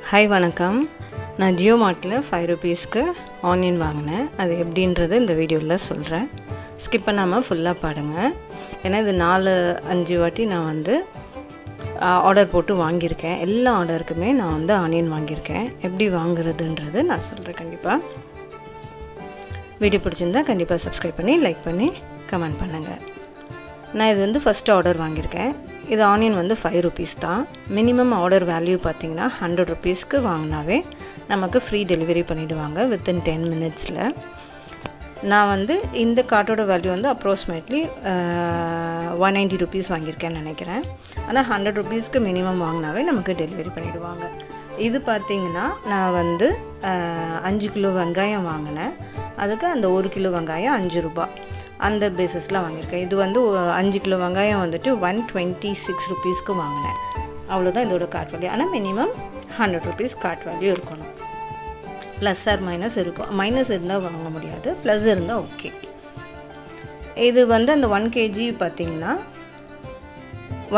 Hi வணக்கம். நான் Jio மார்ட்டில் 5 ரூபீஸ்க்கு onion வாங்கினேன். அது எப்படின்றது இந்த வீடியோவில் சொல்கிறேன். ஸ்கிப் பண்ணாமல் ஃபுல்லாக பாருங்கள். ஏன்னா இது 4-5 வாட்டி நான் வந்து ஆர்டர் போட்டு வாங்கியிருக்கேன். எல்லா ஆர்டருக்குமே நான் வந்து ஆனியன் வாங்கியிருக்கேன். எப்படி வாங்குறதுன்றது நான் சொல்கிறேன். கண்டிப்பாக வீடியோ பிடிச்சிருந்தா கண்டிப்பாக சப்ஸ்கிரைப் பண்ணி லைக் பண்ணி கமெண்ட் பண்ணுங்கள். நான் இது வந்து ஃபஸ்ட்டு ஆர்டர் வாங்கியிருக்கேன். இது ஆனியன் வந்து 5 ரூபீஸ் தான். மினிமம் ஆர்டர் வேல்யூ பார்த்திங்கன்னா 100 ரூபீஸ்க்கு வாங்கினாவே நமக்கு ஃப்ரீ டெலிவரி பண்ணிவிடுவாங்க வித்தின் 10 மினிட்ஸில். நான் வந்து இந்த கார்ட்டோட வேல்யூ வந்து அப்ராக்சிமேட்லி 190 ரூபீஸ் வாங்கியிருக்கேன்னு நினைக்கிறேன். ஆனால் 100 ரூபீஸ்க்கு மினிமம் வாங்கினாவே நமக்கு டெலிவரி பண்ணிவிடுவாங்க. இது பார்த்திங்கன்னா நான் வந்து 5 கிலோ வெங்காயம் வாங்கினேன். அதுக்கு அந்த 1 கிலோ வெங்காயம் 5 ரூபாய் அந்த பேஸஸில் வாங்கியிருக்கேன். இது வந்து 5 கிலோ வெங்காயம் வந்துட்டு 126 ரூபீஸ்க்கு வாங்கினேன். அவ்வளோதான் இதோட கார்ட் வேல்யூ. ஆனால் மினிமம் 100 ரூபீஸ் கார்ட் வேல்யூ இருக்கணும். ப்ளஸ் ஆர் மைனஸ் இருக்கும். மைனஸ் இருந்தால் வாங்க முடியாது, ப்ளஸ் இருந்தால் ஓகே. இது வந்து அந்த 1 kg பார்த்திங்கன்னா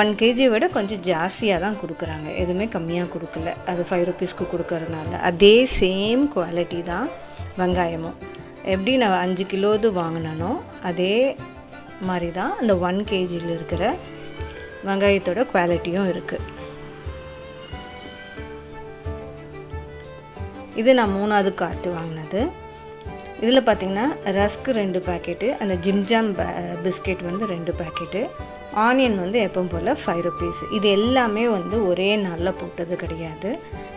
1 kg விட கொஞ்சம் ஜாஸ்தியாக தான் கொடுக்குறாங்க. எதுவுமே கம்மியாக கொடுக்கல. அது 5 ரூபீஸ்க்கு கொடுக்கறதுனால அதே சேம் குவாலிட்டி தான் வெங்காயமும். எப்படி நான் 5 கிலோது வாங்கினனோ அதே மாதிரி தான் அந்த 1 kgயில் இருக்கிற வெங்காயத்தோட குவாலிட்டியும் இருக்குது. இது நான் 3வது கார்ட்டு வாங்கினது. இதில் பார்த்திங்கன்னா ரஸ்க்கு 2 பேக்கெட்டு, அந்த ஜிம்ஜாம் பிஸ்கெட் வந்து 2 பேக்கெட்டு, ஆனியன் வந்து எப்பவும் போல் 5 ரூபீஸ். இது எல்லாமே வந்து ஒரே நாளில் போட்டது கிடையாது,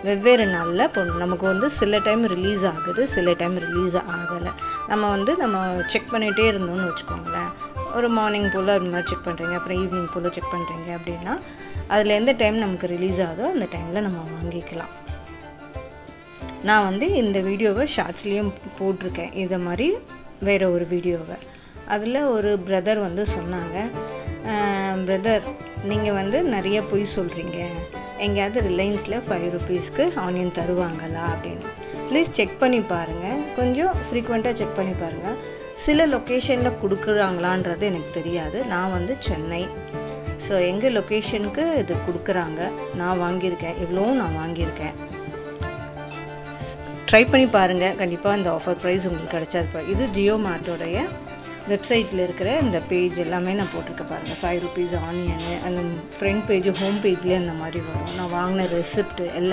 வெவ்வேறு நாளில் போடணும். நமக்கு வந்து சில டைம் ரிலீஸ் ஆகுது, சில டைம் ரிலீஸ் ஆகலை. நம்ம செக் பண்ணிகிட்டே இருந்தோம்னு வச்சுக்கோங்களேன். ஒரு மார்னிங் போல் அது மாதிரி செக் பண்ணுறீங்க, அப்புறம் ஈவினிங் போல் செக் பண்ணுறீங்க அப்படின்னா அதில் எந்த டைம் நமக்கு ரிலீஸ் ஆகுதோ அந்த டைமில் நம்ம வாங்கிக்கலாம். நான் வந்து இந்த வீடியோவை ஷார்ட்ஸ்லேயும் போட்டிருக்கேன், இதை மாதிரி வேறு ஒரு வீடியோவை. அதில் ஒரு பிரதர் வந்து சொன்னாங்க, பிரதர் நீங்கள் வந்து நிறைய பொய் சொல்கிறீங்க, எங்கேயாவது ரிலையன்ஸில் 5 ரூபீஸ்க்கு ஆனியன் தருவாங்களா அப்படின்னு. ப்ளீஸ் செக் பண்ணி பாருங்கள், கொஞ்சம் ஃப்ரீக்வெண்ட்டாக செக் பண்ணி பாருங்கள். சில லொக்கேஷனில் கொடுக்குறாங்களான்றது எனக்கு தெரியாது. நான் வந்து சென்னை, ஸோ எங்கள் லொக்கேஷனுக்கு இது கொடுக்குறாங்க. நான் வாங்கியிருக்கேன், இவ்வளோவும் நான் வாங்கியிருக்கேன். ட்ரை பண்ணி பாருங்கள், கண்டிப்பாக இந்த ஆஃபர் ப்ரைஸ் உங்களுக்கு கிடைச்சா. இது ஜியோ மார்ட்டோடைய வெப்சைட்டில் இருக்கிற இந்த பேஜ் எல்லாமே நான் போட்டிருக்க பாருங்கள். 5 ரூபீஸ் ஆனியனு, அந்த ஃப்ரண்ட் பேஜ் ஹோம் பேஜ்லேயே அந்த மாதிரி வரும். நான் வாங்கின ரெசிப்ட் எல்லாம்